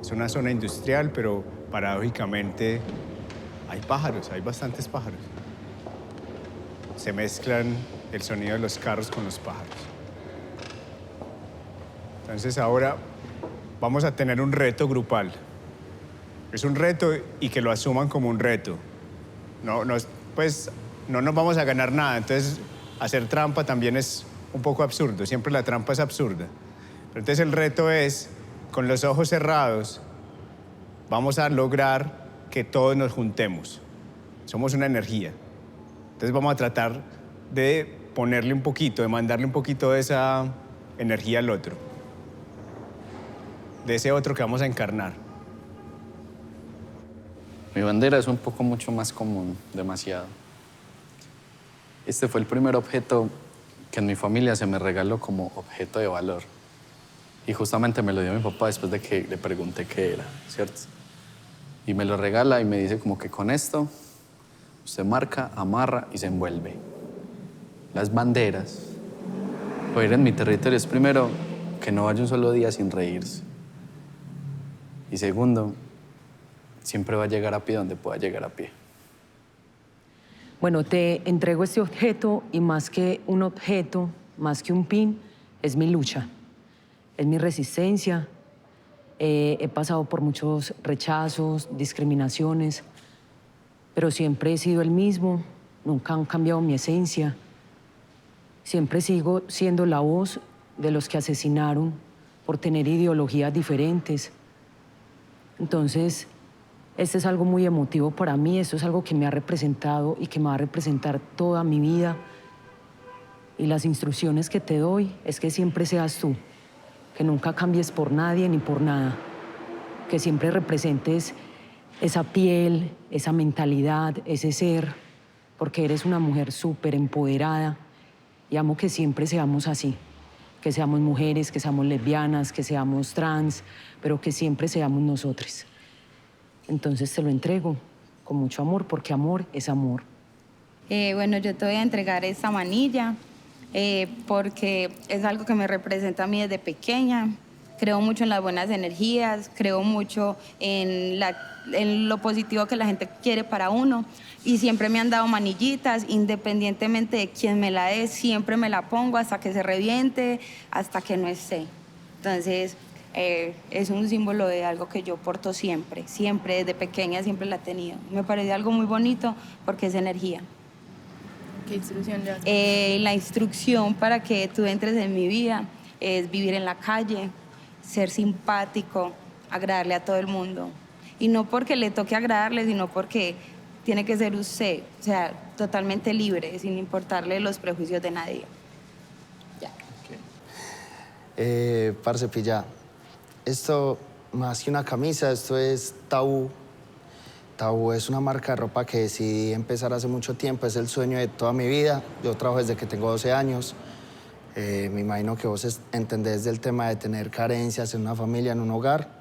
Es una zona industrial, pero paradójicamente hay pájaros, hay bastantes pájaros. Se mezclan el sonido de los carros con los pájaros. Entonces ahora vamos a tener un reto grupal. Es un reto y que lo asuman como un reto. Pues no nos vamos a ganar nada, entonces hacer trampa también es un poco absurdo, siempre la trampa es absurda. Pero entonces el reto es, con los ojos cerrados, vamos a lograr que todos nos juntemos. Somos una energía. Entonces vamos a tratar de ponerle un poquito, de mandarle un poquito de esa energía al otro. De ese otro que vamos a encarnar. Mi bandera es un poco mucho más común, demasiado. Este fue el primer objeto que en mi familia se me regaló como objeto de valor. Y justamente me lo dio mi papá después de que le pregunté qué era, ¿cierto? Y me lo regala y me dice como que con esto usted marca, amarra y se envuelve. Las banderas. Poder en mi territorio es primero que no vaya un solo día sin reírse. Y segundo, siempre va a llegar a pie donde pueda llegar a pie. Bueno, te entrego este objeto y más que un objeto, más que un pin, es mi lucha, es mi resistencia. He pasado por muchos rechazos, discriminaciones, pero siempre he sido el mismo, nunca han cambiado mi esencia. Siempre sigo siendo la voz de los que asesinaron por tener ideologías diferentes. Entonces, este es algo muy emotivo para mí, esto es algo que me ha representado y que me va a representar toda mi vida. Y las instrucciones que te doy es que siempre seas tú, que nunca cambies por nadie ni por nada, que siempre representes esa piel, esa mentalidad, ese ser, porque eres una mujer súper empoderada y amo que siempre seamos así, que seamos mujeres, que seamos lesbianas, que seamos trans, pero que siempre seamos nosotros. Entonces te lo entrego con mucho amor, porque amor es amor. Bueno, yo te voy a entregar esta manilla porque es algo que me representa a mí desde pequeña. Creo mucho en las buenas energías, creo mucho en lo positivo que la gente quiere para uno y siempre me han dado manillitas, independientemente de quién me la dé, siempre me la pongo hasta que se reviente, hasta que no esté. Entonces, es un símbolo de algo que yo porto siempre, siempre, desde pequeña siempre la he tenido. Me parece algo muy bonito porque es energía. ¿Qué instrucción le das? La instrucción para que tú entres en mi vida es vivir en la calle, ser simpático, agradarle a todo el mundo. Y no porque le toque agradarle, sino porque tiene que ser usted, o sea, totalmente libre, sin importarle los prejuicios de nadie. Ya. Parce Pilla, esto más que una camisa, esto es Tabú. Tabú es una marca de ropa que decidí empezar hace mucho tiempo, es el sueño de toda mi vida. Yo trabajo desde que tengo 12 años. Me imagino que vos entendés del tema de tener carencias en una familia, en un hogar.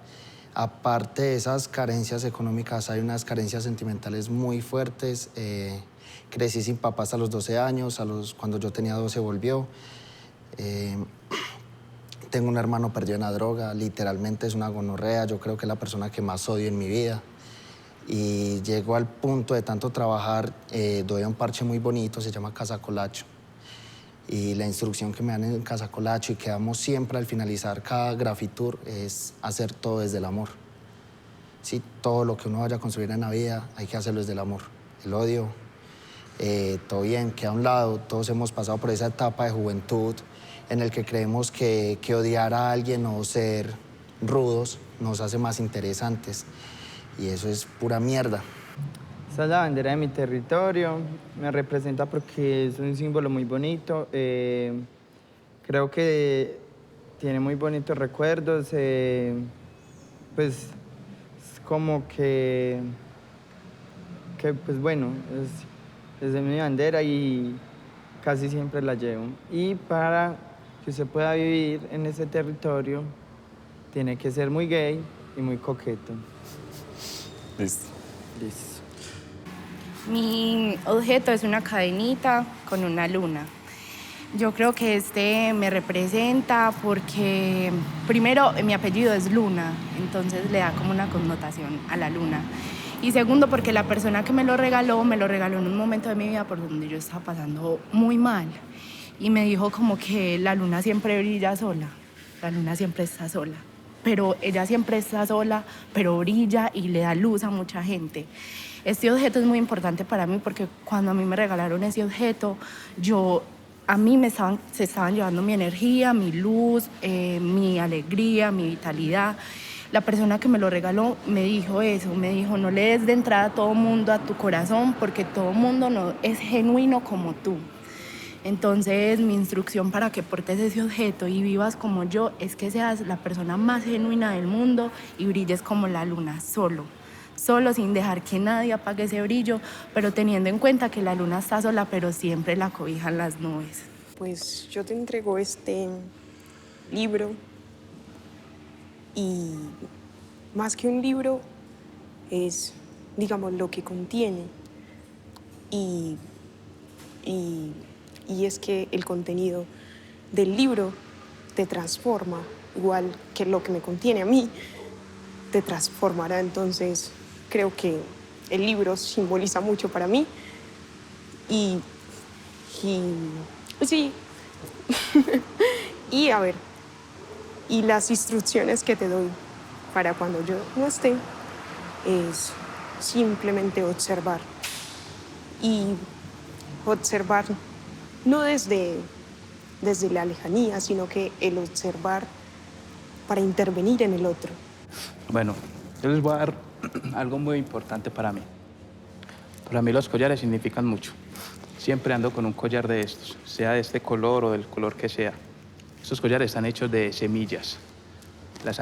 Aparte de esas carencias económicas, hay unas carencias sentimentales muy fuertes. Crecí sin papá hasta los 12 años, cuando yo tenía 12 volvió. Tengo un hermano perdido en la droga, literalmente es una gonorrea. Yo creo que es la persona que más odio en mi vida. Y llego al punto de tanto trabajar, doy a un parche muy bonito, se llama Casa Colacho. Y la instrucción que me dan en Casa Colacho y que damos siempre al finalizar cada Grafitour es hacer todo desde el amor. Sí, todo lo que uno vaya a construir en la vida hay que hacerlo desde el amor. El odio, todo bien, queda a un lado. Todos hemos pasado por esa etapa de juventud en el que creemos que odiar a alguien o ser rudos nos hace más interesantes. Y eso es pura mierda. Esta es la bandera de mi territorio, me representa porque es un símbolo muy bonito. Creo que tiene muy bonitos recuerdos. Pues es como que pues bueno, es de mi bandera y casi siempre la llevo. Y para que usted pueda vivir en ese territorio, tiene que ser muy gay y muy coqueto. Listo. Listo. Mi objeto es una cadenita con una luna. Yo creo que este me representa porque, primero, mi apellido es Luna, entonces le da como una connotación a la luna. Y segundo, porque la persona que me lo regaló en un momento de mi vida por donde yo estaba pasando muy mal. Y me dijo como que la luna siempre brilla sola, la luna siempre está sola. Pero ella siempre está sola, pero brilla y le da luz a mucha gente. Este objeto es muy importante para mí porque cuando a mí me regalaron ese objeto, se estaban llevando mi energía, mi luz, mi alegría, mi vitalidad. La persona que me lo regaló me dijo eso, me dijo, no le des de entrada a todo mundo a tu corazón porque todo mundo no es genuino como tú. Entonces, mi instrucción para que portes ese objeto y vivas como yo es que seas la persona más genuina del mundo y brilles como la luna, solo, sin dejar que nadie apague ese brillo, pero teniendo en cuenta que la luna está sola, pero siempre la cobijan las nubes. Pues yo te entrego este libro y más que un libro es, digamos, lo que contiene y es que el contenido del libro te transforma, igual que lo que me contiene a mí, te transformará. Entonces, creo que el libro simboliza mucho para mí y sí. Y a ver, y las instrucciones que te doy para cuando yo no esté es simplemente observar. Y observar no desde la lejanía, sino que el observar para intervenir en el otro. Bueno, yo les voy a dar algo muy importante para mí. Para mí los collares significan mucho. Siempre ando con un collar de estos, sea de este color o del color que sea. Estos collares están hechos de semillas. La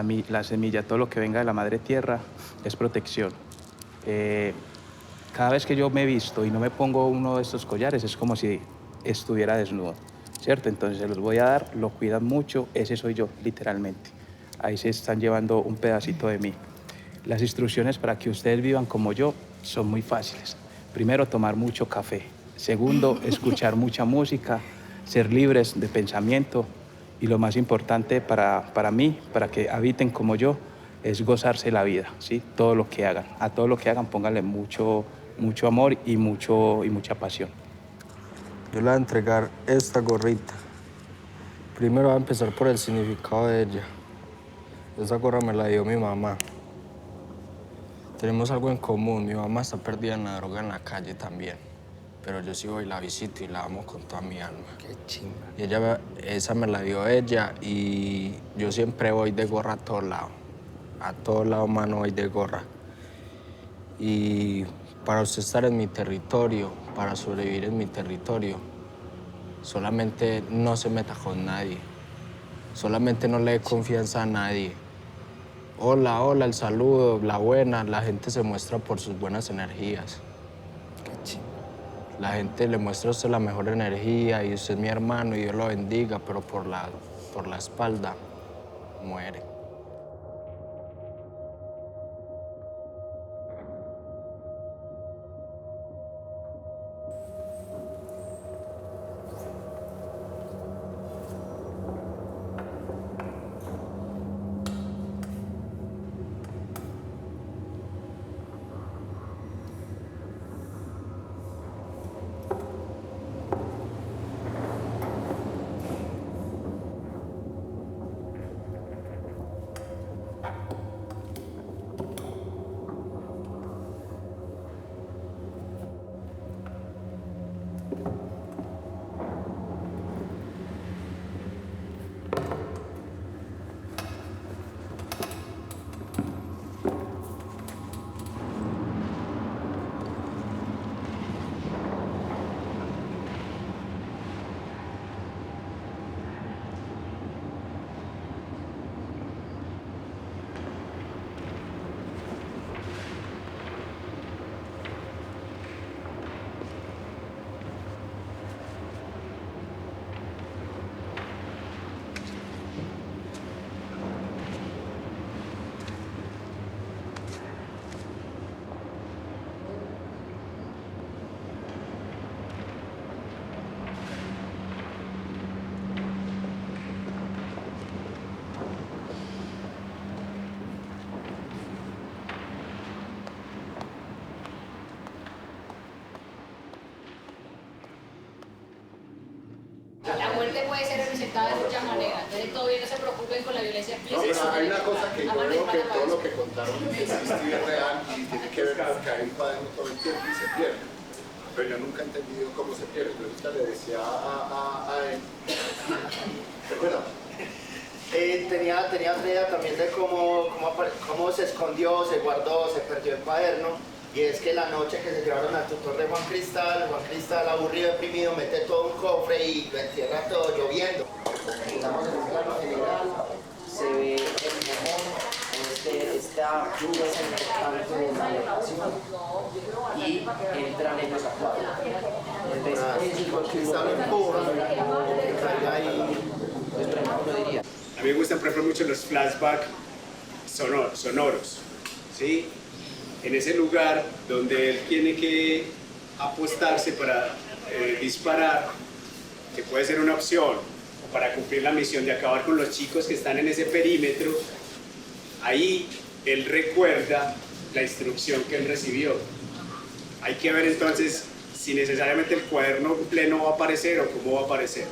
semilla, todo lo que venga de la madre tierra es protección. Cada vez que yo me visto y no me pongo uno de estos collares es como si estuviera desnudo, ¿cierto? Entonces se los voy a dar, lo cuidan mucho, ese soy yo, literalmente. Ahí se están llevando un pedacito de mí. Las instrucciones para que ustedes vivan como yo son muy fáciles. Primero, tomar mucho café. Segundo, escuchar mucha música, ser libres de pensamiento. Y lo más importante para mí, para que habiten como yo, es gozarse la vida, ¿sí? Todo lo que hagan. A todo lo que hagan, pónganle mucho amor y mucha pasión. Yo le voy a entregar esta gorrita. Primero voy a empezar por el significado de ella. Esa gorra me la dio mi mamá. Tenemos algo en común. Mi mamá está perdida en la droga en la calle también. Pero yo sí voy y la visito y la amo con toda mi alma. Qué chimba. Y esa me la dio ella y yo siempre voy de gorra a todos lados. A todos lados, mano, voy de gorra. Y para usted estar en mi territorio, para sobrevivir en mi territorio, solamente no se meta con nadie. Solamente no le dé confianza a nadie. Hola, hola, el saludo, la buena. La gente se muestra por sus buenas energías. Qué chimba. La gente le muestra a usted la mejor energía y usted es mi hermano y Dios lo bendiga, pero por la espalda muere. muerte puede ser representada de muchas maneras. Entonces, todavía no se preocupen con la violencia No, explícita. pero hay una cosa que yo veo que todo lo que contaron existe y es real y tiene que ver con que hay un cuaderno todo el tiempo y se pierde. Pero yo nunca he entendido cómo se pierde. Yo ahorita le decía a él, ¿recuerda? Tenía otra idea también de cómo se escondió, se guardó, se perdió el cuaderno. Y es que la noche que se llevaron al tutor de Juan Cristal aburrido, deprimido, mete todo un cofre y lo entierra todo lloviendo. Estamos en un plano general, se ve el mojón, esta lluvia es importante de la elevación y entran ellos a cuadro. Juan Cristal empuja, que traiga ahí, uno diría. A mí me gustan, por ejemplo, mucho los flashbacks sonoros, ¿sí? En ese lugar donde él tiene que apostarse para disparar, que puede ser una opción, o para cumplir la misión de acabar con los chicos que están en ese perímetro, ahí él recuerda la instrucción que él recibió. Hay que ver entonces si necesariamente el cuaderno pleno va a aparecer o cómo va a aparecer.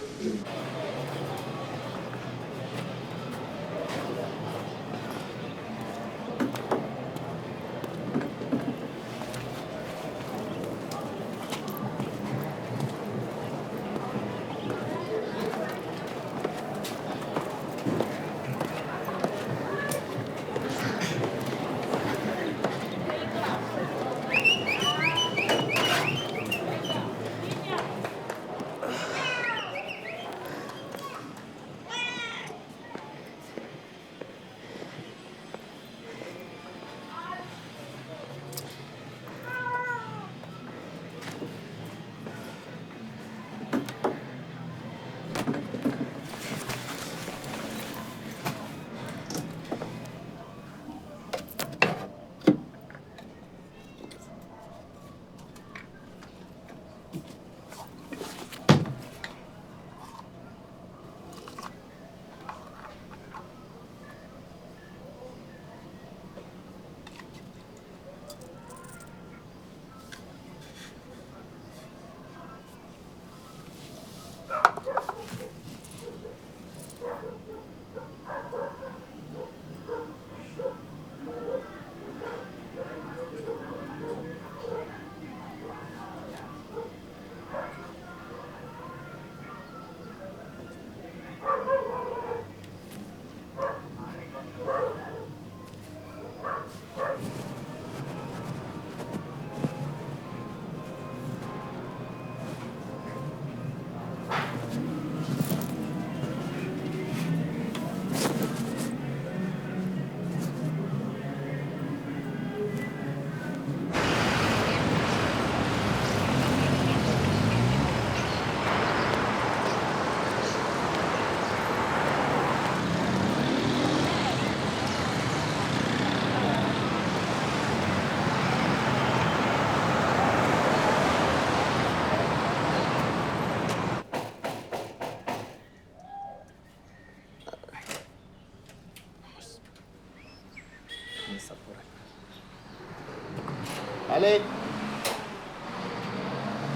Vale.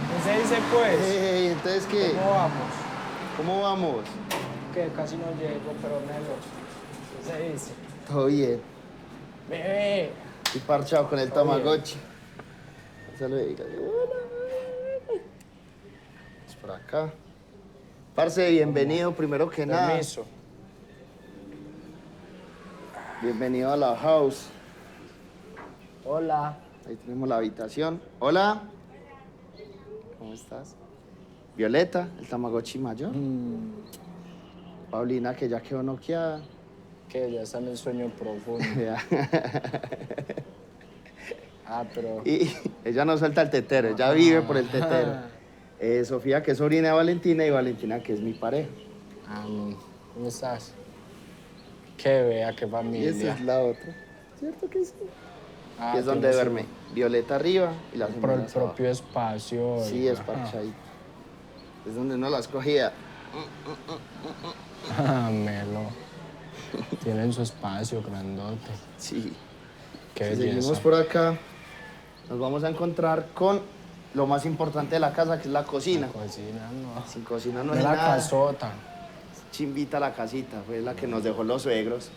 ¿Qué se dice pues? Entonces, ¿qué? ¿Cómo vamos? ¿Cómo vamos? Que casi no llego, pero Melo. ¿Qué se dice? Todo bien. Bebé. Y parchado con el Tamagotchi. Se lo diga. Es por acá. Parce, bienvenido, primero que nada. Permiso. Bienvenido a la house. Hola. Ahí tenemos la habitación. Hola. ¿Cómo estás? Violeta, el Tamagotchi mayor. Paulina, que ya quedó noqueada. Que ya está en el sueño profundo. Ya. Pero... Y ella no suelta el tetero, ella vive por el tetero. Sofía, que es sobrina de Valentina, y Valentina, que es mi pareja. ¿Cómo estás? Qué bella, qué Y familia. esa es la otra. ¿Cierto que sí? Ah, Que es donde tienes duerme. Violeta arriba y las el gemelas abajo. propio espacio. Sí, es parchadito. Es donde uno las cogía. Melo. Tienen su espacio grandote. Sí. Qué Si belleza. seguimos por acá, nos vamos a encontrar con lo más importante de la casa, que es la cocina. La cocina, no. Sin cocina no Es hay la nada. casota. Chimbita la casita, fue la que nos dejó los suegros.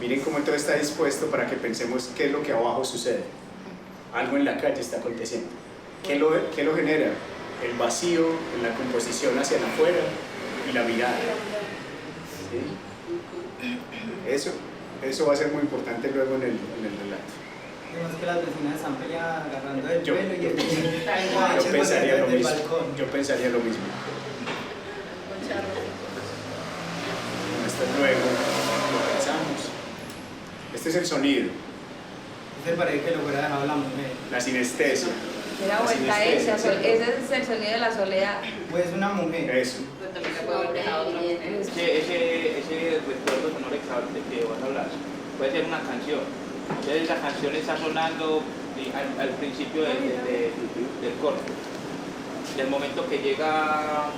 Miren cómo todo está dispuesto para que pensemos qué es lo que abajo sucede. Algo en la calle está aconteciendo. ¿Qué lo genera? El vacío en la composición hacia afuera y la mirada. ¿Sí? Eso va a ser muy importante luego en el relato. Vemos que las vecinas están peleando, agarrando del pelo y el yo pensaría lo mismo. Yo pensaría lo mismo. Esto luego lo pensamos. Este es el sonido. Este parece que lo hubiera dejado la mujer. La sinestesia. Era vuelta ese es el sonido de la soledad. Pues una mujer. Eso. Pues también se puede haber dejado otra mujer. Ese recuerdo sonoro de que vas a hablar puede ser una canción. Entonces esa canción está sonando al principio del corto. Del momento que llega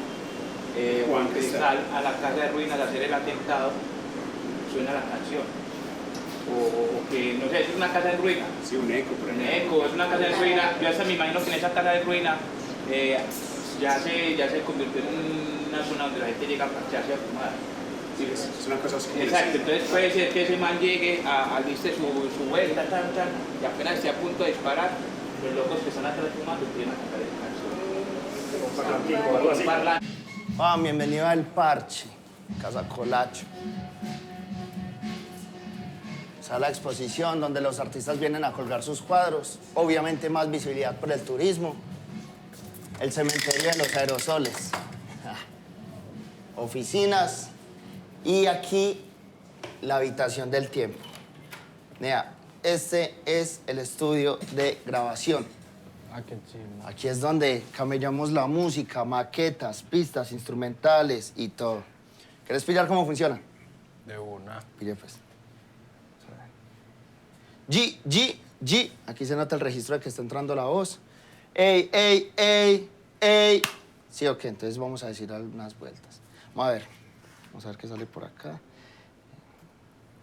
o en Cristal a la casa de ruinas a hacer el atentado, suena la canción. O que, no sé, es una casa en ruina. Sí, un eco, por Un ejemplo. eco, es una casa en ruina. Yo hasta me imagino que en esa casa de ruina ya se convirtió en una zona donde la gente llega a parcharse a fumar. Sí, es una cosa oscura. Exacto, entonces puede ser que ese man llegue a diste su vuelta, y apenas esté a punto de disparar, los locos que están atrás fumando empiezan a cantar esa canción. Bienvenido al Parche, Casa Colacho. Sala de exposición donde los artistas vienen a colgar sus cuadros. Obviamente más visibilidad por el turismo. El cementerio de los aerosoles. Oficinas. Y aquí la habitación del tiempo. Mira, este es el estudio de grabación. Aquí es donde camellamos la música, maquetas, pistas instrumentales y todo. ¿Quieres pillar cómo funciona? De una. Pille pues. G, G, G. Aquí se nota el registro de que está entrando la voz. Ey, ey, ey, ey. Sí, ok, entonces vamos a decir unas vueltas. Vamos a ver. Vamos a ver qué sale por acá.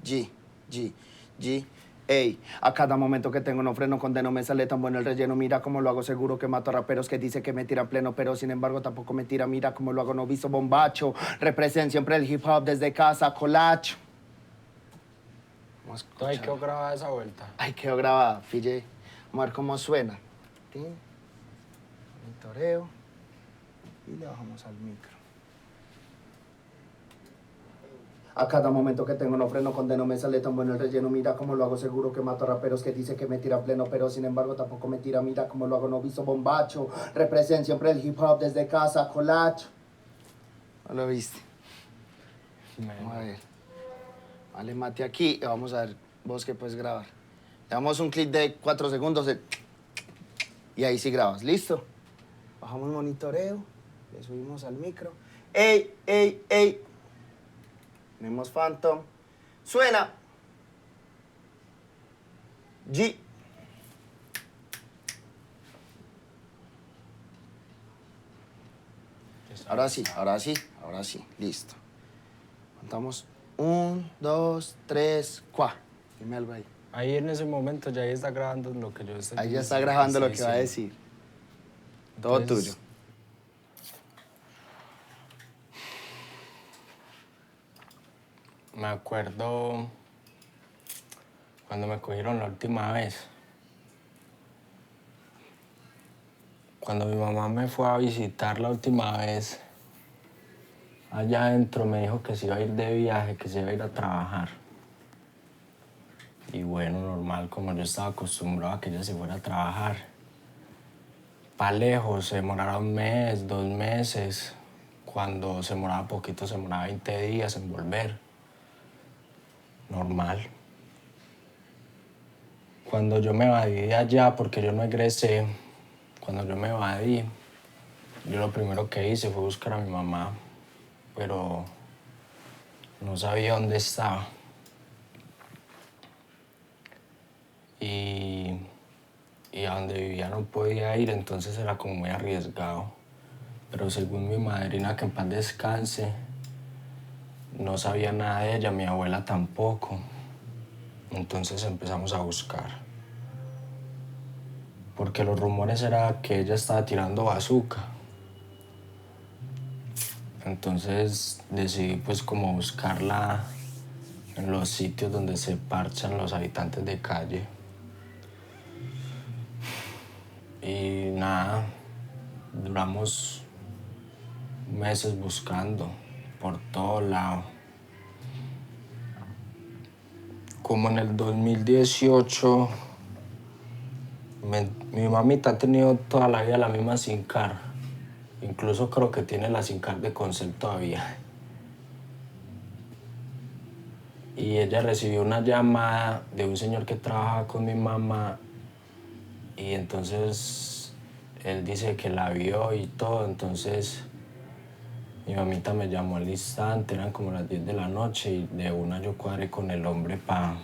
G, G, G. Ey, a cada momento que tengo no freno, condeno, me sale tan bueno el relleno. Mira cómo lo hago, seguro que mato a raperos que dice que me tiran pleno, pero sin embargo tampoco me tira. Mira cómo lo hago, no visto bombacho. Represento siempre el hip hop desde casa, colacho. Ay, quedó grabada esa vuelta. Ay, quedó grabada, pille. Vamos a ver cómo suena. Tin, monitoreo y le bajamos al micro. A cada momento que tengo no freno, condeno, me sale tan bueno el relleno. Mira cómo lo hago, seguro que mato a raperos que dice que me tira pleno, pero sin embargo tampoco me tira. Mira cómo lo hago, no visto bombacho. Represento siempre el hip hop desde casa, colacho. ¿No lo viste? Vamos a ver. Vale, mate aquí y vamos a ver vos qué puedes grabar. Le damos un clic de 4 segundos y ahí sí grabas. ¿Listo? Bajamos monitoreo, le subimos al micro. ¡Ey, ey, ey! Tenemos Phantom. Suena. G. Ahora sí, ahora sí, ahora sí. Listo. Contamos 1, 2, 3, 4. Dime algo ahí. Ahí en ese momento ya ahí está grabando lo que yo estoy Ahí ya está diciendo. grabando lo Sí, que sí. va a decir. Todo Entonces, tuyo. Me acuerdo cuando me cogieron la última vez. Cuando mi mamá me fue a visitar la última vez, allá adentro me dijo que se iba a ir de viaje, que se iba a ir a trabajar. Y bueno, normal, como yo estaba acostumbrado a que ella se fuera a trabajar. Pa' lejos, se demorara 1 mes, 2 meses. Cuando se demoraba poquito, se demoraba 20 días en volver. Normal. Cuando yo me evadí de allá, porque yo no egresé, cuando yo me evadí, yo lo primero que hice fue buscar a mi mamá, pero no sabía dónde estaba. Y a donde vivía no podía ir, entonces era como muy arriesgado. Pero según mi madrina, que en paz descanse, no sabía nada de ella, mi abuela tampoco. Entonces empezamos a buscar. Porque los rumores eran que ella estaba tirando bazooka. Entonces decidí pues como buscarla en los sitios donde se parchan los habitantes de calle. Y nada, duramos meses buscando por todo lado. Como en el 2018, mi mamita ha tenido toda la vida la misma SIM card. Incluso creo que tiene la SIM card de Concel todavía. Y ella recibió una llamada de un señor que trabaja con mi mamá y entonces él dice que la vio y todo, entonces mi mamita me llamó al instante, eran como las 10 de la noche y de una yo cuadré con el hombre para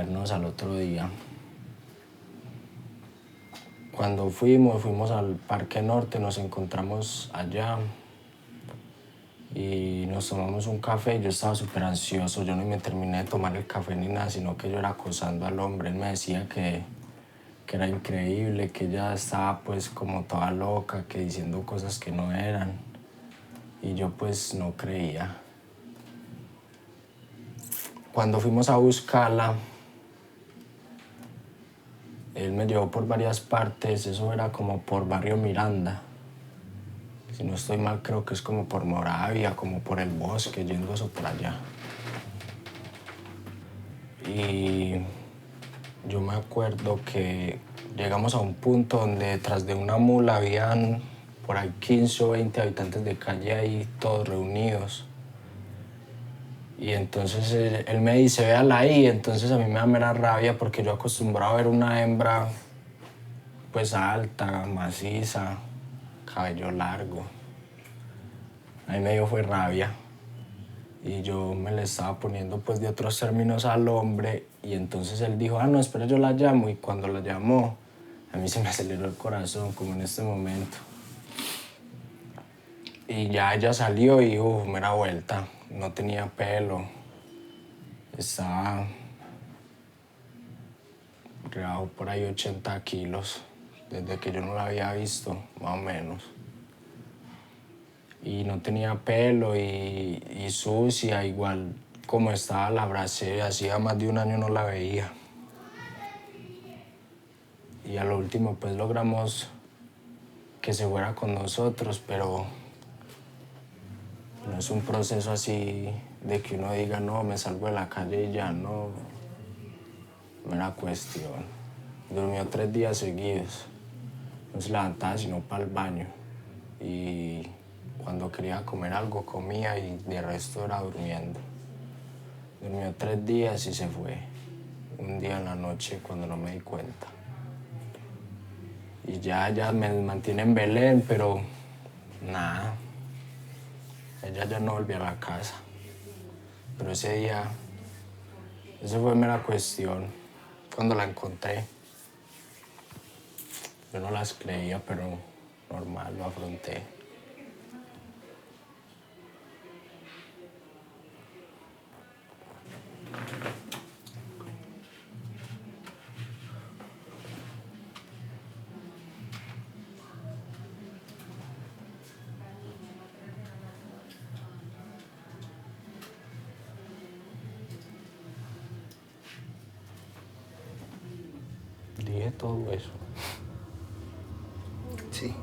irnos al otro día. Cuando fuimos al Parque Norte, nos encontramos allá y nos tomamos un café y yo estaba súper ansioso. Yo no me terminé de tomar el café ni nada, sino que yo era acosando al hombre. Él me decía que era increíble, que ella estaba pues como toda loca, que diciendo cosas que no eran. Y yo pues no creía. Cuando fuimos a buscarla, él me llevó por varias partes, eso era como por Barrio Miranda. Si no estoy mal, creo que es como por Moravia, como por el bosque, yendo eso por allá. Y yo me acuerdo que llegamos a un punto donde detrás de una mula habían por ahí 15 o 20 habitantes de calle ahí, todos reunidos. Y entonces él me dice, véala ahí. Entonces a mí me da mera rabia porque yo acostumbrado a ver una hembra pues alta, maciza, cabello largo. A mí me dio fue rabia. Y yo me le estaba poniendo pues de otros términos al hombre. Y entonces él dijo, no, espera, yo la llamo. Y cuando la llamó, a mí se me aceleró el corazón, como en este momento. Y ya ella salió y mera vuelta. No tenía pelo. Estaba rebajó por ahí 80 kilos. Desde que yo no la había visto, más o menos. Y no tenía pelo y sucia, igual como estaba la abracé. Hacía más de un año no la veía. Y a lo último pues logramos que se fuera con nosotros, pero no es un proceso así de que uno diga, no, me salgo de la calle y ya, no. No era cuestión. Durmió 3 días seguidos. No se levantaba sino para el baño. Y cuando quería comer algo, comía y de resto era durmiendo. Durmió 3 días y se fue. Un día en la noche cuando no me di cuenta. Y ya me mantiene en Belén, pero nada. Ella ya no volvió a la casa. Pero ese día, eso fue mera cuestión. Cuando la encontré, yo no las creía, pero normal, lo afronté. Dije todo eso. Sí.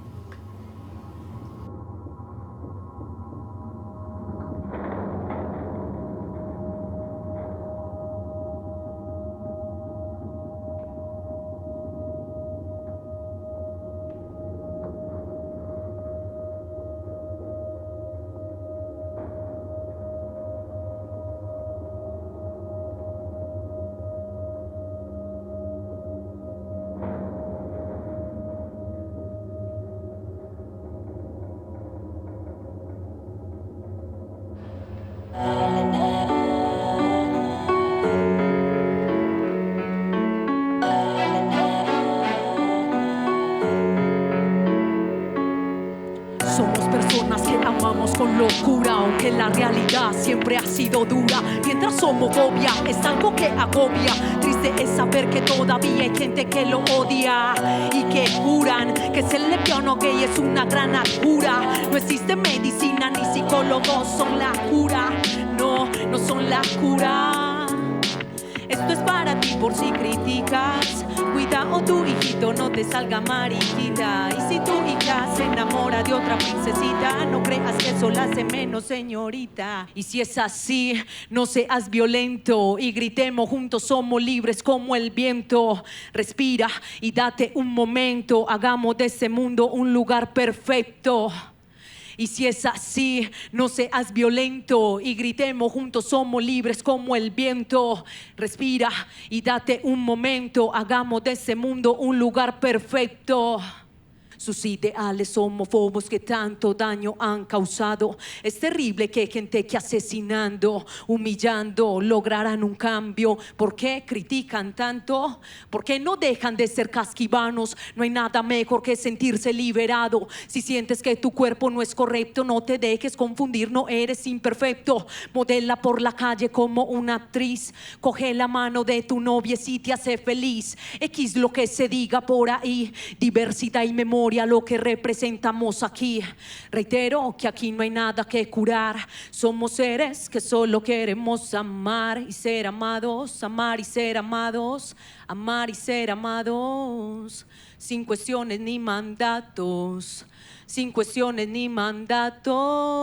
Somos personas que amamos con locura, aunque la realidad siempre ha sido dura. Mientras homofobia es algo que agobia, triste es saber que todavía hay gente que lo odia y que juran que ser lesbiano gay es una gran altura. No existe medicina ni psicólogos son la cura, no son la cura. Esto es para ti por si criticas. Cuida o tu hijito no te salga mariquita. Y si tu hija se enamora de otra princesita, no creas que eso la hace menos señorita. Y si es así, no seas violento y gritemos juntos, somos libres como el viento. Respira y date un momento, hagamos de ese mundo un lugar perfecto. Y si es así, no seas violento y gritemos juntos, somos libres como el viento. Respira y date un momento, hagamos de ese mundo un lugar perfecto. sus ideales homófobos que tanto daño han causado. Es terrible que gente que asesinando, humillando, lograran un cambio. ¿Por qué critican tanto? ¿Por qué no dejan de ser casquivanos? No hay nada mejor que sentirse liberado. Si sientes que tu cuerpo no es correcto, no te dejes confundir, no eres imperfecto. Modela por la calle como una actriz, coge la mano de tu novia si te hace feliz. X lo que se diga por ahí, diversidad y memoria lo que representamos aquí. Reitero que aquí no hay nada que curar, somos seres que solo queremos amar y ser amados, amar y ser amados, amar y ser amados, sin cuestiones ni mandatos, sin cuestiones ni mandatos.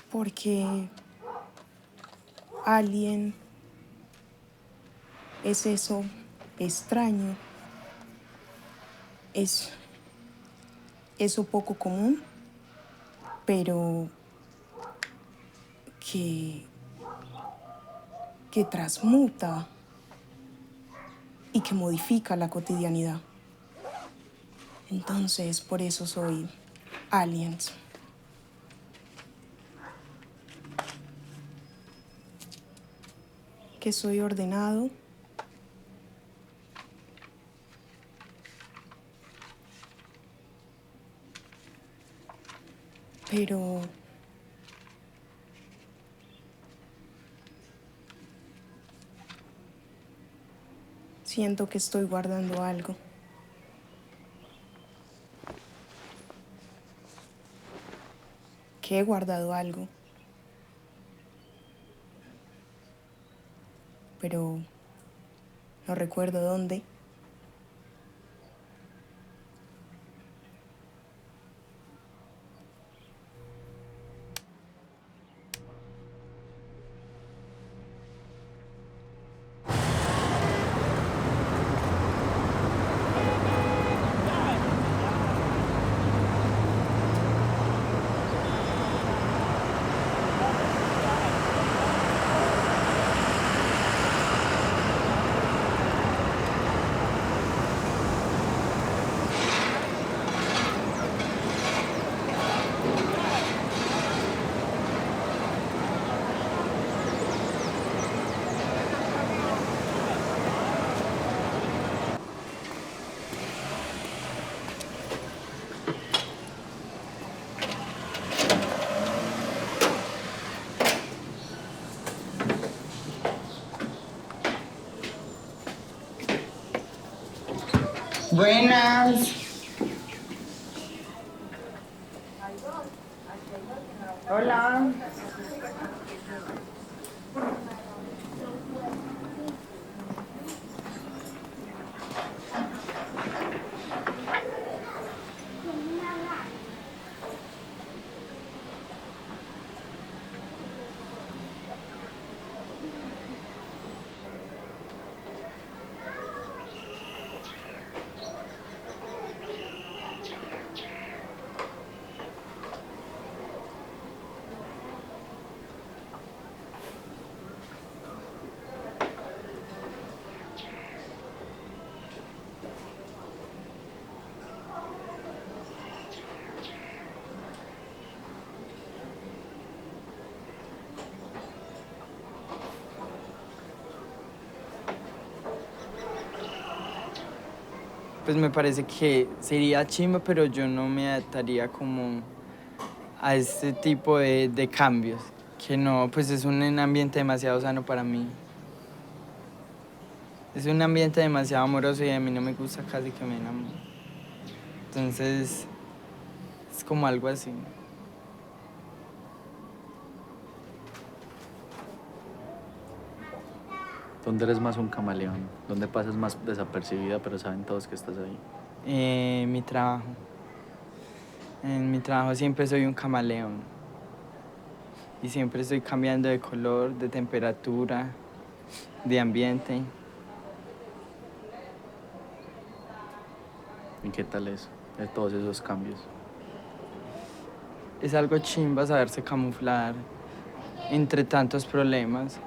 Porque alien es eso extraño, es eso poco común, pero que transmuta y que modifica la cotidianidad. Entonces, por eso soy aliens. Que soy ordenado, pero siento que estoy guardando algo. Que he guardado algo. Pero no recuerdo dónde. Buenas. Hola. pues me parece que sería chimba, pero yo no me adaptaría como a este tipo de cambios, que no, pues es un ambiente demasiado sano para mí. Es un ambiente demasiado amoroso y a mí no me gusta casi que me enamore. Entonces, es como algo así. ¿Dónde eres más un camaleón? ¿Dónde pasas más desapercibida, pero saben todos que estás ahí? Mi trabajo. En mi trabajo siempre soy un camaleón. Y siempre estoy cambiando de color, de temperatura, de ambiente. ¿Y qué tal es de todos esos cambios? Es algo chimba saberse camuflar entre tantos problemas.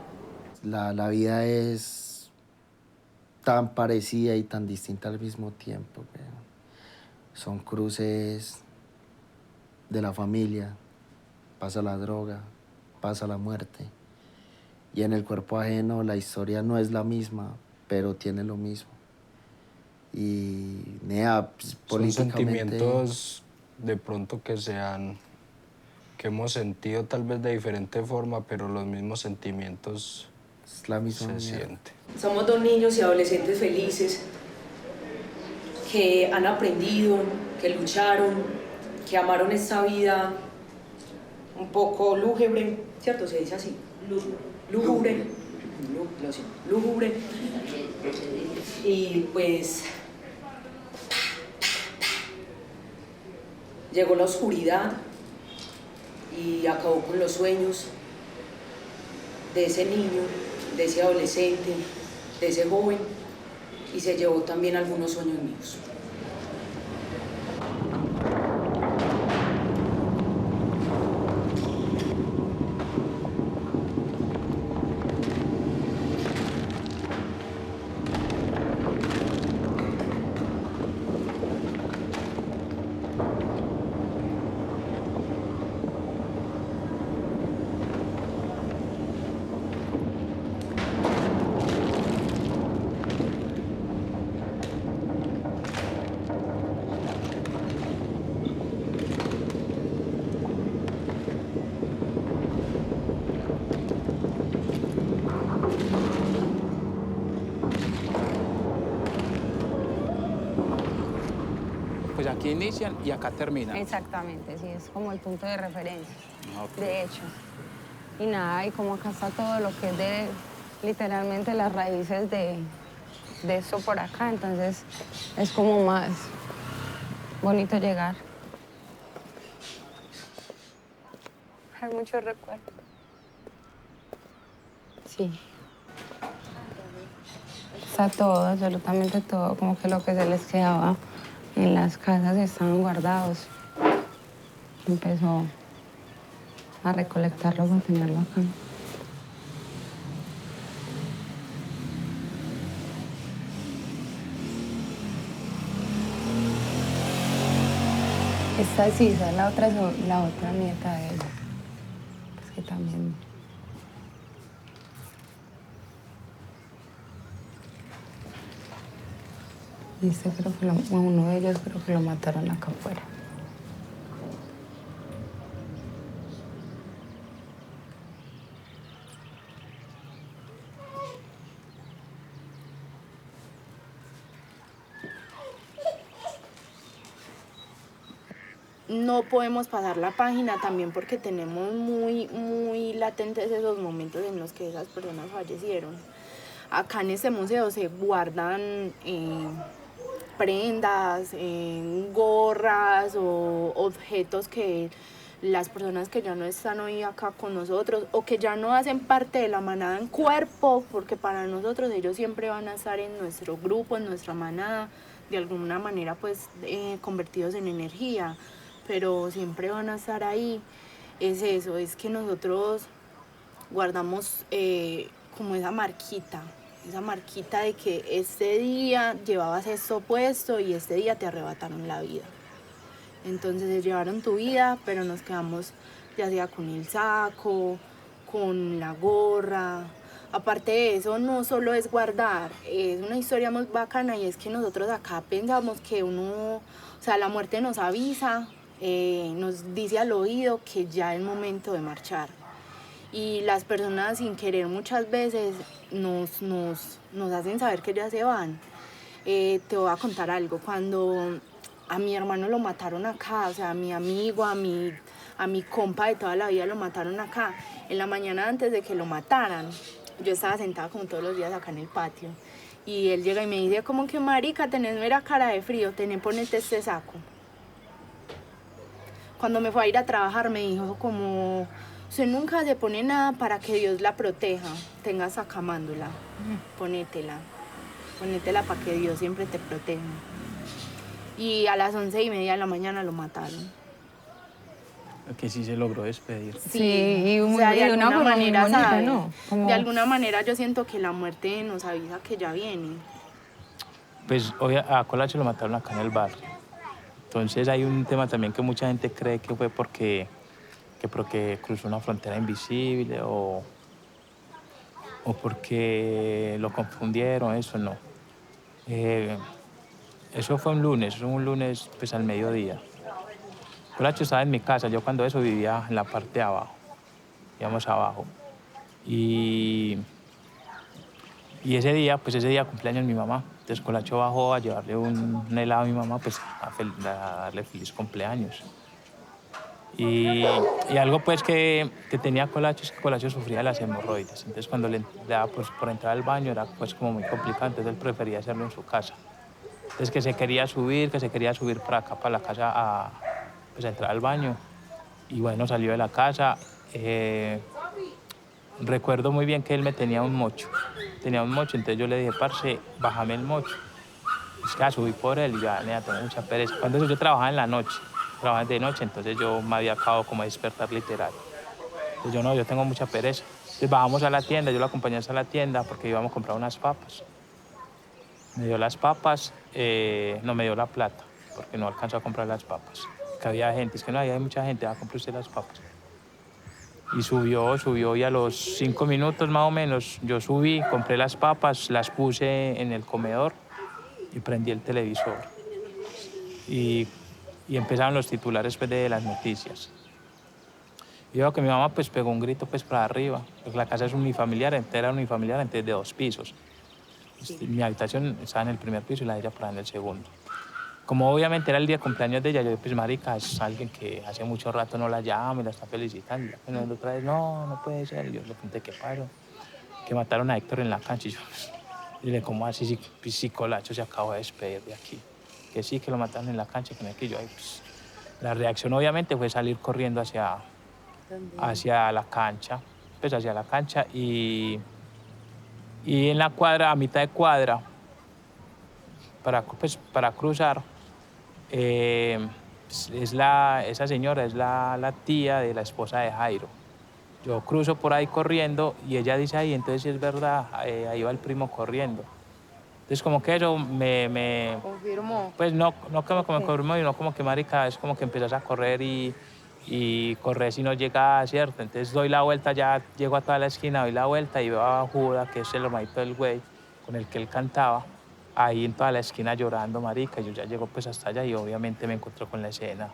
La vida es tan parecida y tan distinta al mismo tiempo. Son cruces de la familia, pasa la droga, pasa la muerte. Y en el cuerpo ajeno la historia no es la misma, pero tiene lo mismo. Y pues, Son políticamente... sentimientos de pronto que hemos sentido tal vez de diferente forma, pero los mismos sentimientos es la misma se mierda. sienten. Somos dos niños y adolescentes felices que han aprendido, que lucharon, que amaron esta vida un poco lúgubre, ¿cierto? Se dice así. Lúgubre. Lúgubre. Y pues llegó la oscuridad y acabó con los sueños de ese niño, de ese adolescente, de ese joven, y se llevó también algunos sueños míos. Pues aquí inician y acá terminan. Exactamente, sí, es como el punto de referencia, Ok. de hecho. Y nada, y como acá está todo lo que es de literalmente las raíces de esto por acá, entonces es como más bonito llegar. Hay muchos recuerdos. Sí. Está todo, absolutamente todo, como que lo que se les quedaba en las casas estaban guardados. Empezó a recolectarlo para tenerlo acá. Esta sí, esa es la otra nieta de ella. Pues que también. Y este creo que uno de ellos creo que lo mataron acá afuera. No podemos pasar la página también porque tenemos muy latentes esos momentos en los que esas personas fallecieron. Acá en este museo se guardan prendas, gorras o objetos que las personas que ya no están hoy acá con nosotros o que ya no hacen parte de la manada en cuerpo, porque para nosotros ellos siempre van a estar en nuestro grupo, en nuestra manada, de alguna manera pues convertidos en energía, pero siempre van a estar ahí. Es eso, es que nosotros guardamos como esa marquita de que este día llevabas esto puesto y este día te arrebataron la vida. Entonces se llevaron tu vida, pero nos quedamos ya sea con el saco, con la gorra, Aparte de eso, no solo es guardar, es una historia muy bacana y es que nosotros acá pensamos que o sea, la muerte nos avisa, nos dice al oído que ya es momento de marchar. Y las personas sin querer muchas veces nos hacen saber que ya se van. Te voy a contar algo, cuando a mi hermano lo mataron acá, o sea, a mi amigo, a mi compa de toda la vida lo mataron acá, en la mañana antes de que lo mataran, yo estaba sentada como todos los días acá en el patio y él llega y me dice como que marica, tenés mera cara de frío, ponete este saco. Cuando me fue a ir a trabajar me dijo como, usted nunca se pone nada para que Dios la proteja, tenga sacamándola, ponétela para que Dios siempre te proteja. Y a las 11:30 de la mañana lo mataron. Que sí se logró despedir. Sí, y o sea, de una alguna forma muy manera, bonita, ¿sabes? ¿no? Como... De alguna manera yo siento que la muerte nos avisa que ya viene. Pues hoy a Colacho lo mataron acá en el barrio. Entonces hay un tema también que mucha gente cree que fue porque cruzó una frontera invisible o porque lo confundieron, eso no. Eso fue un lunes pues al mediodía. Colacho estaba en mi casa, yo cuando eso vivía en la parte de abajo, íbamos abajo. Y ese día cumpleaños mi mamá. Entonces Colacho bajó a llevarle un helado a mi mamá, pues a darle feliz cumpleaños. Y algo pues que tenía Colacho es que Colacho sufría de las hemorroides. Entonces cuando le daba pues, por entrar al baño era pues como muy complicado, entonces él prefería hacerlo en su casa. Entonces que se quería subir para acá, para la casa pues a entrar al baño. Y bueno, salió de la casa. Recuerdo muy bien que él me tenía un mocho. Entonces yo le dije, parce, bájame el mocho. Es que subí por él y ya, nena, tengo mucha pereza. Cuando eso yo trabajaba en la noche, trabajaba de noche, entonces yo me había acabado como de despertar literal. Entonces yo tengo mucha pereza. Entonces bajamos a la tienda, yo lo acompañé hasta la tienda porque íbamos a comprar unas papas. Me dio las papas, no me dio la plata, porque no alcanzó a comprar las papas. Que había gente, es que no había mucha gente, va a comprar usted las papas. Y subió y a los 5 minutos más o menos yo subí, compré las papas, las puse en el comedor y prendí el televisor. Y empezaron los titulares pues, de las noticias. Y veo que mi mamá pues pegó un grito pues para arriba, porque la casa es unifamiliar, entera unifamiliar, entonces de 2 pisos. Mi habitación estaba en el primer piso y la de ella para en el segundo. Como obviamente era el día de cumpleaños de ella, yo dije, pues marica, es alguien que hace mucho rato no la llama y la está felicitando. Y la otra vez, no puede ser. Y yo le pregunté, ¿qué pasó? Que mataron a Héctor en la cancha. Y yo, dile, ¿cómo así si Colacho se acabó de despedir de aquí? Que sí, que lo mataron en la cancha, que no es que yo ahí, pues. La reacción obviamente fue salir corriendo hacia la cancha, pues hacia la cancha y en la cuadra, a mitad de cuadra, para cruzar, esa señora es la tía de la esposa de Jairo. Yo cruzo por ahí corriendo y ella dice, ay, entonces sí es verdad, ahí va el primo corriendo. Entonces como que eso me confirmó. Pues no que me confirmó, sino como que marica, es como que empiezas a correr y correr si no llega, ¿cierto? Entonces doy la vuelta, ya llego a toda la esquina, doy la vuelta y veo a Judas, que es el hermanito del güey con el que él cantaba, ahí en toda la esquina llorando, marica. Yo ya llego pues hasta allá y obviamente me encontré con la escena.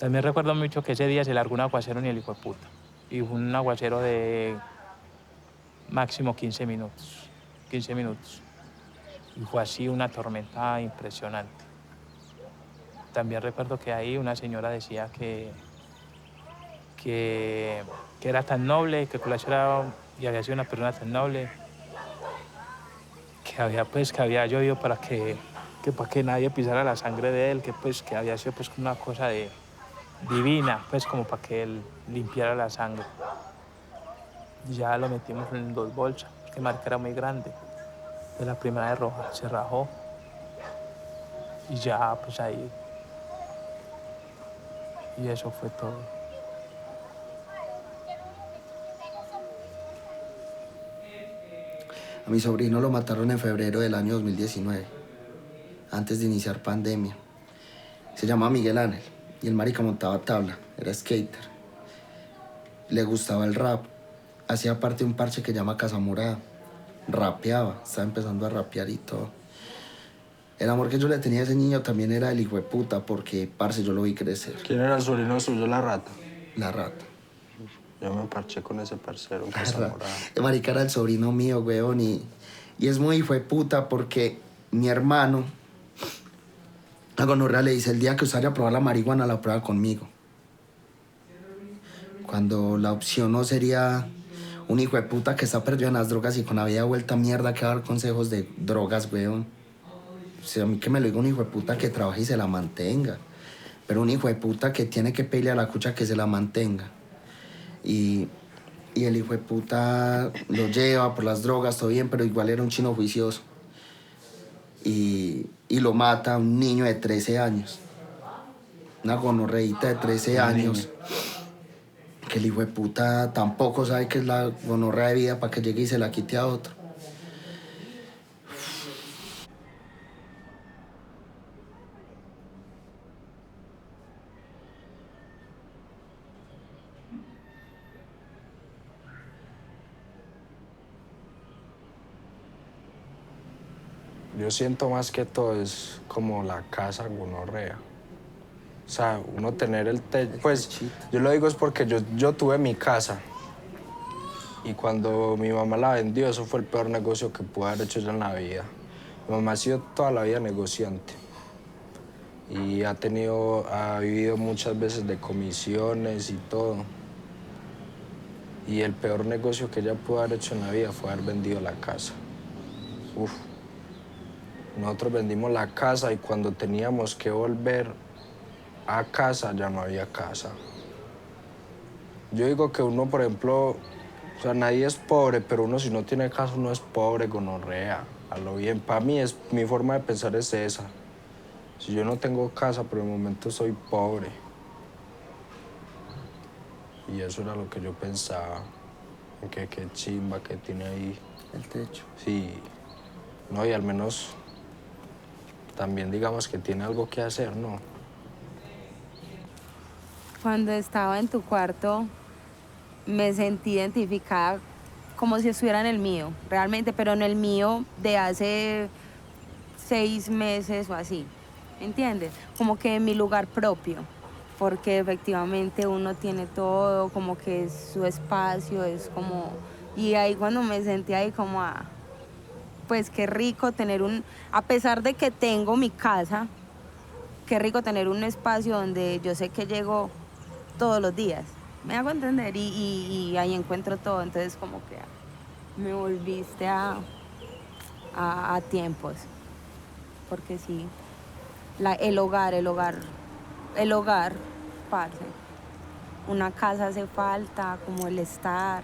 También recuerdo mucho que ese día se largó un aguacero ni el hijo de puta. Y fue un aguacero de máximo 15 minutos. 15 minutos. Y fue así una tormenta impresionante. También recuerdo que ahí una señora decía que era tan noble, que Colacho y había sido una persona tan noble, que había llovido para que nadie pisara la sangre de él, que había sido pues una cosa divina, pues como para que él limpiara la sangre. Ya lo metimos en 2 bolsas, porque marca era muy grande. De la primera de roja se rajó y ya pues ahí. Y eso fue todo. A mi sobrino lo mataron en febrero del año 2019, antes de iniciar pandemia. Se llamaba Miguel Ángel y el marica montaba tabla, era skater. Le gustaba el rap hacía parte de un parche que llama Casa Morada. Rapeaba, estaba empezando a rapear y todo. El amor que yo le tenía a ese niño también era el hijo de puta, porque, parce, yo lo vi crecer. ¿Quién era el sobrino suyo, la rata? La rata. Yo me parché con ese parcero en Casa Morada. Marica era el sobrino mío, weón, y es muy hijo de puta porque mi hermano, a gonorrea le dice, el día que usted vaya a probar la marihuana, la prueba conmigo. Cuando la opción no sería un hijo de puta que está perdido en las drogas y con la vida vuelta mierda que va a dar consejos de drogas, weón. O sea, a mí que me lo diga un hijo de puta que trabaje y se la mantenga. Pero un hijo de puta que tiene que pelear a la cucha que se la mantenga. Y el hijo de puta lo lleva por las drogas, todo bien, pero igual era un chino juicioso. Y lo mata a un niño de 13 años. Una gonorreíta de 13 años. Que el hijo de puta tampoco sabe que es la gonorrea de vida para que llegue y se la quite a otro. Yo siento más que todo es como la casa gonorrea. O sea, uno tener el techo. Pues yo lo digo es porque yo tuve mi casa. Y cuando mi mamá la vendió, eso fue el peor negocio que pude haber hecho yo en la vida. Mi mamá ha sido toda la vida negociante. Y ha vivido muchas veces de comisiones y todo. Y el peor negocio que ella pudo haber hecho en la vida fue haber vendido la casa. Uf. Nosotros vendimos la casa y cuando teníamos que volver a casa, ya no había casa. Yo digo que uno, por ejemplo, o sea, nadie es pobre, pero uno si no tiene casa, uno es pobre, gonorrea, a lo bien. Para mí, mi forma de pensar es esa. Si yo no tengo casa, por el momento soy pobre. Y eso era lo que yo pensaba, que qué chimba que tiene ahí. El techo. Sí. No, y al menos también digamos que tiene algo que hacer, ¿no? Cuando estaba en tu cuarto, me sentí identificada como si estuviera en el mío, realmente, pero en el mío de hace 6 meses o así, ¿entiendes? Como que en mi lugar propio, porque efectivamente uno tiene todo, como que es su espacio, es como... Y ahí cuando me sentí ahí como pues qué rico tener a pesar de que tengo mi casa, qué rico tener un espacio donde yo sé que llego todos los días. Me hago entender y ahí encuentro todo. Entonces como que me volviste a tiempos. Porque sí, el hogar, parce. Una casa hace falta, como el estar.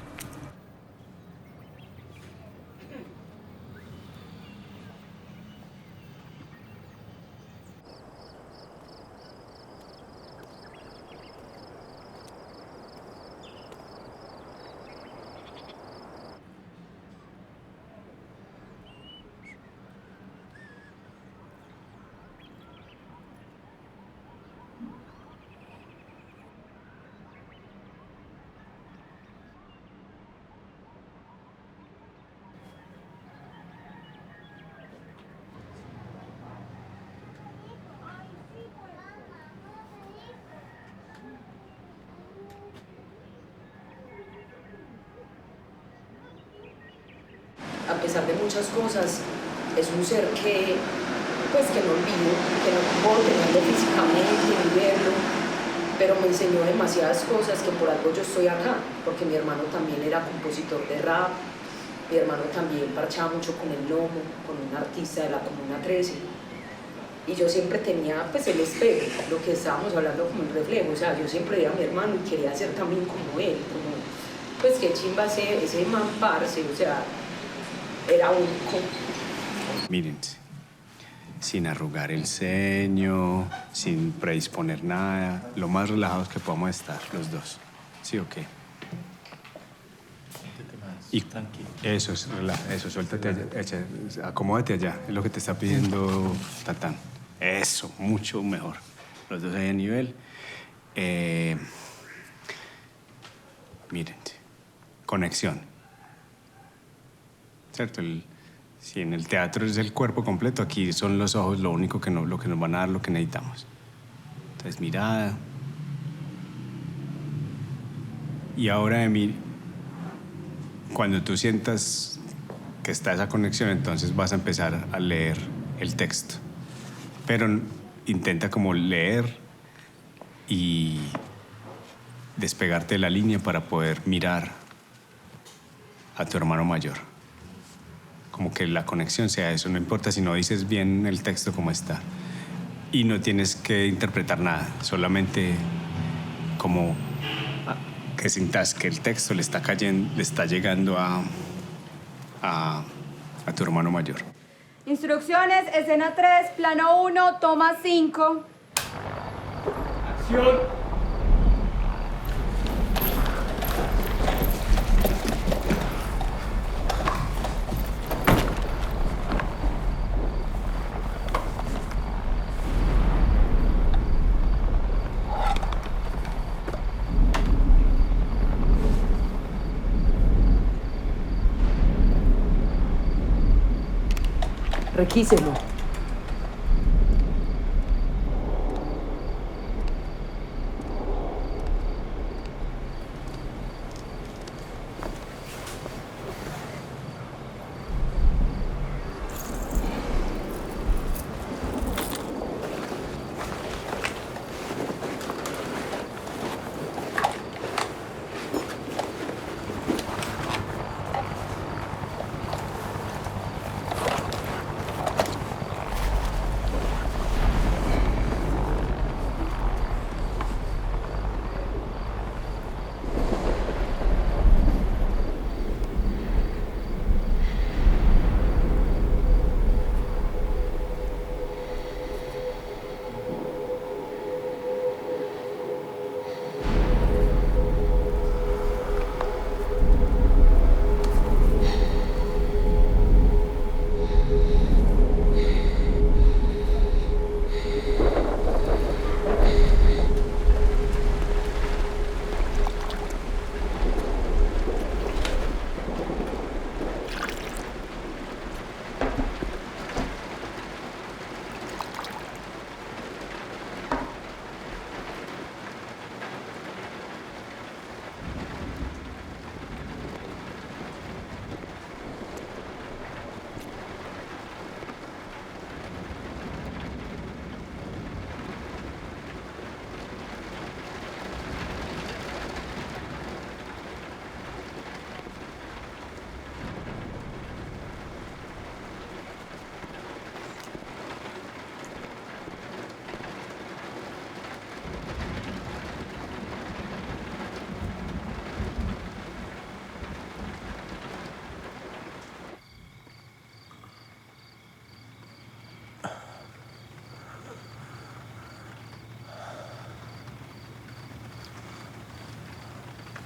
A pesar de muchas cosas, es un ser que no olvido, que no puedo tenerlo físicamente ni verlo, pero me enseñó demasiadas cosas que por algo yo estoy acá, porque mi hermano también era compositor de rap, mi hermano también parchaba mucho con el Lomo, con un artista de la Comuna 13, y yo siempre tenía pues el espejo, lo que estábamos hablando como el reflejo, o sea, yo siempre veía a mi hermano y quería ser también como él, como pues qué chimba ese man parce, o sea, era único. Mírense, sin arrugar el ceño, sin predisponer nada, lo más relajados que podamos estar los dos. ¿Sí o qué? Y tranquilo. Eso, suéltate allá, acomódate allá, es lo que te está pidiendo Tatán. Eso, mucho mejor. Los dos ahí a nivel. Mírense, conexión. ¿Cierto? Si en el teatro es el cuerpo completo, aquí son los ojos lo único que, lo que nos van a dar lo que necesitamos. Entonces, mirada. Y ahora, Emil, cuando tú sientas que está esa conexión, entonces vas a empezar a leer el texto. Pero intenta como leer y despegarte de la línea para poder mirar a tu hermano mayor. Como que la conexión sea eso, no importa si no dices bien el texto como está. Y no tienes que interpretar nada, solamente como que sintas que el texto le está cayendo, le está llegando a tu hermano mayor. Instrucciones, escena 3, plano 1, toma 5. Acción. Requíselo.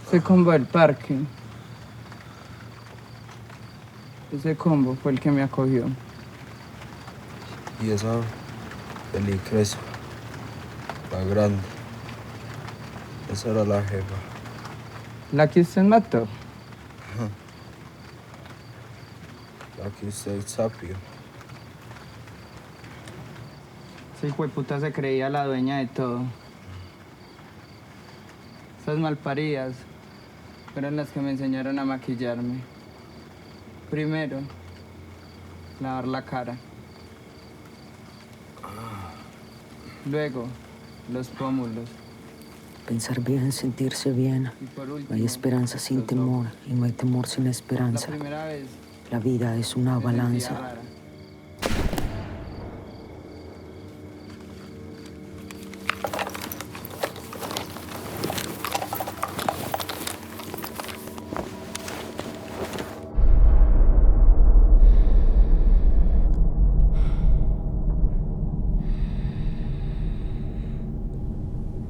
Ese combo del parque. Ese combo fue el que me acogió. Y esa Felicresa, la grande, esa era la jefa. ¿La que usted mató? La que usted sapió. Ese hijo de puta se creía la dueña de todo. Esas malparidas fueron las que me enseñaron a maquillarme. Primero, lavar la cara. Luego, los pómulos. Pensar bien, sentirse bien. Y por último, No hay esperanza sin temor y no hay temor sin esperanza. La primera vez La vida es una me sentía balanza. rara.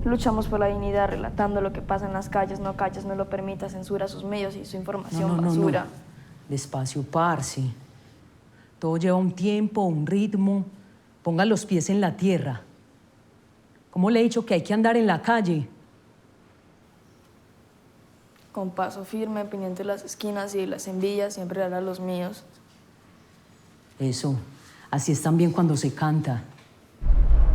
Luchamos por la dignidad relatando lo que pasa en las calles, no lo permita, censura sus medios y su información basura. Despacio, parce. Todo lleva un tiempo, un ritmo. Ponga los pies en la tierra. ¿Cómo le he dicho que hay que andar en la calle? con paso firme, pendiente de las esquinas y de las envidias, siempre dar a los míos. Eso, así es también cuando se canta.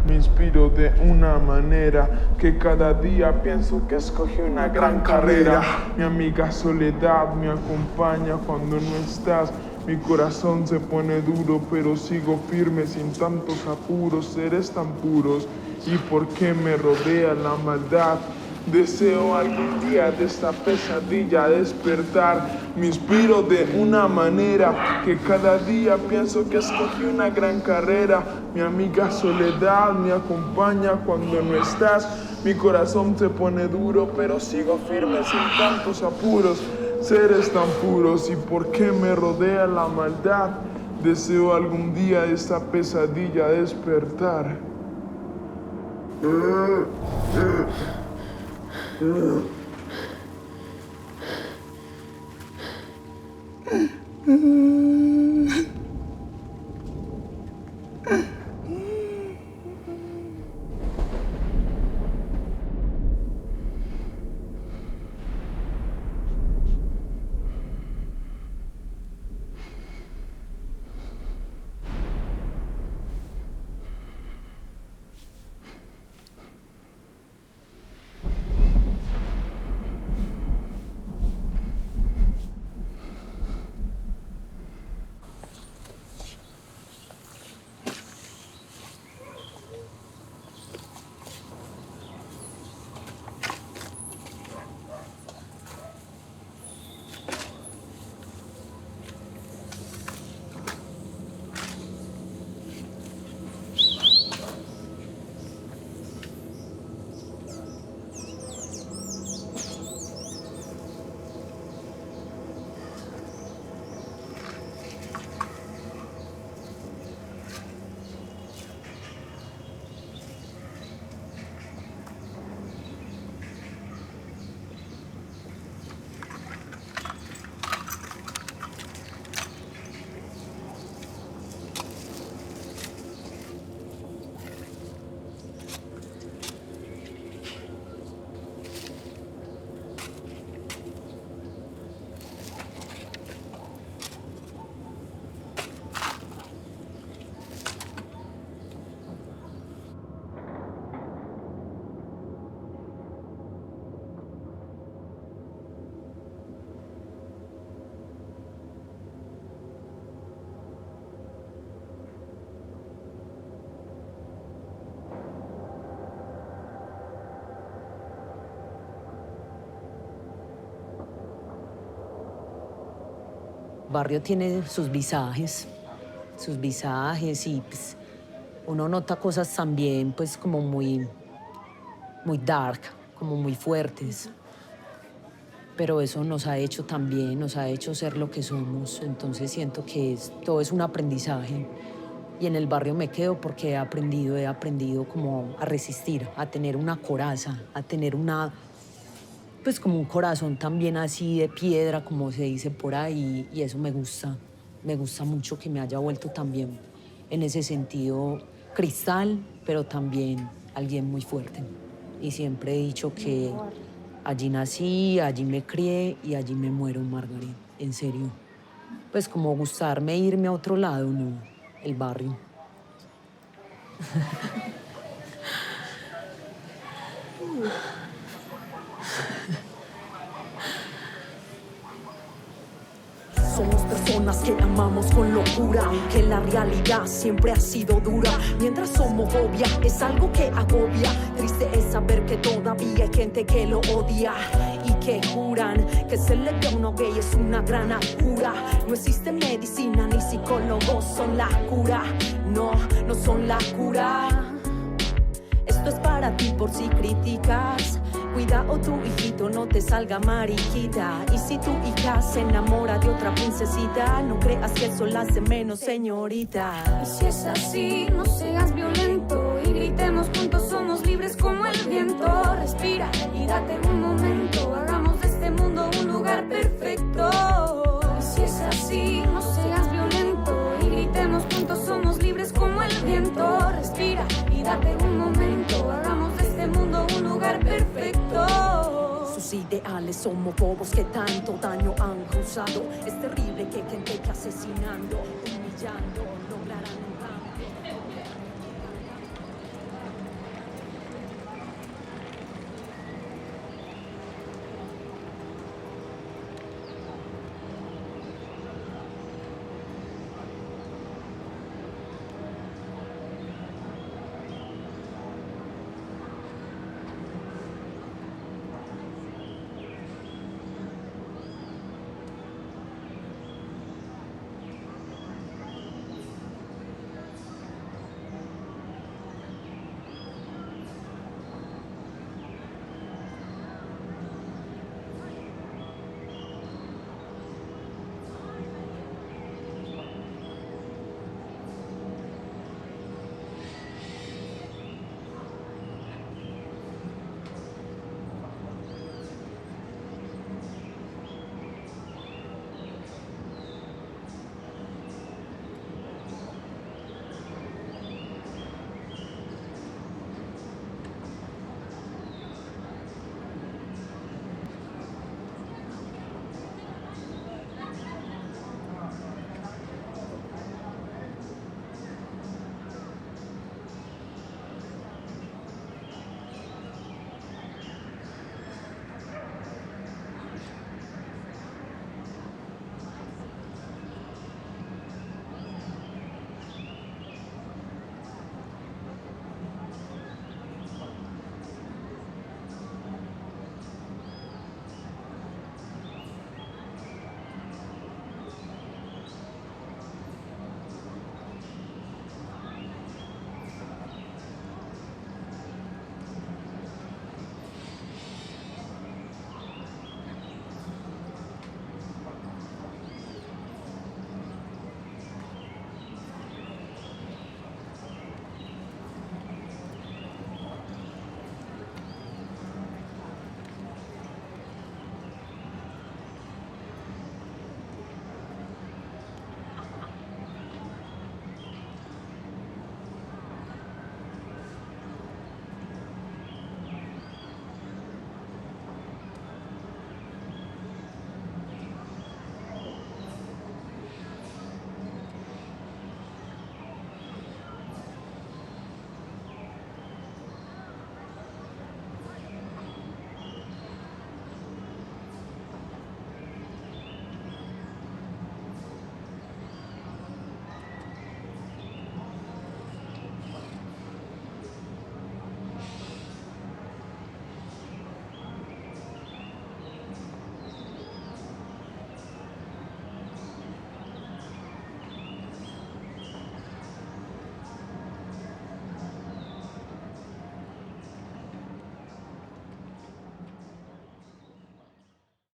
Me inspiro de una manera que cada día pienso que escogí una gran carrera. Mi amiga Soledad me acompaña cuando no estás. Mi corazón se pone duro, pero sigo firme sin tantos apuros, seres tan puros. ¿Y por qué me rodea la maldad? Deseo algún día de esta pesadilla despertar. Me inspiro de una manera que cada día pienso que escogí una gran carrera. Mi amiga Soledad me acompaña cuando no estás. Mi corazón se pone duro, pero sigo firme sin tantos apuros. Seres tan puros, ¿y por qué me rodea la maldad? Deseo algún día de esta pesadilla despertar. Barrio tiene sus visajes y pues, uno nota cosas también pues como muy dark, como muy fuertes. Pero eso nos ha hecho también, nos ha hecho ser lo que somos. Entonces siento que todo es un aprendizaje. Y en el barrio me quedo porque he aprendido como a resistir, a tener una coraza, a tener pues como un corazón también así de piedra, como se dice por ahí, y eso me gusta mucho que me haya vuelto también en ese sentido cristal, pero también alguien muy fuerte. Y siempre he dicho que allí nací, allí me crié y allí me muero, Margaret, en serio. Pues como gustarme irme a otro lado, no, el barrio. Somos personas que amamos con locura, aunque la realidad siempre ha sido dura. Mientras homofobia es algo que agobia, triste es saber que todavía hay gente que lo odia y que juran que ser lesbiano o gay es una gran cura. No existe medicina ni psicólogos son la cura, no son la cura. Esto es para ti por si criticas. Cuida o tu hijito no te salga mariquita. Y si tu hija se enamora de otra princesita, no creas que eso la hace menos señorita. Y si es así, no seas violento y gritemos juntos, somos libres como el viento. Respira y date un momento, hagamos de este mundo un lugar perfecto. Y si es así, no seas violento y gritemos juntos, somos libres como el viento. Respira y date un momento, hagamos de este mundo un lugar perfecto. Sus ideales criminales homófobos que tanto daño han causado. Es terrible que gente que asesinando, humillando, no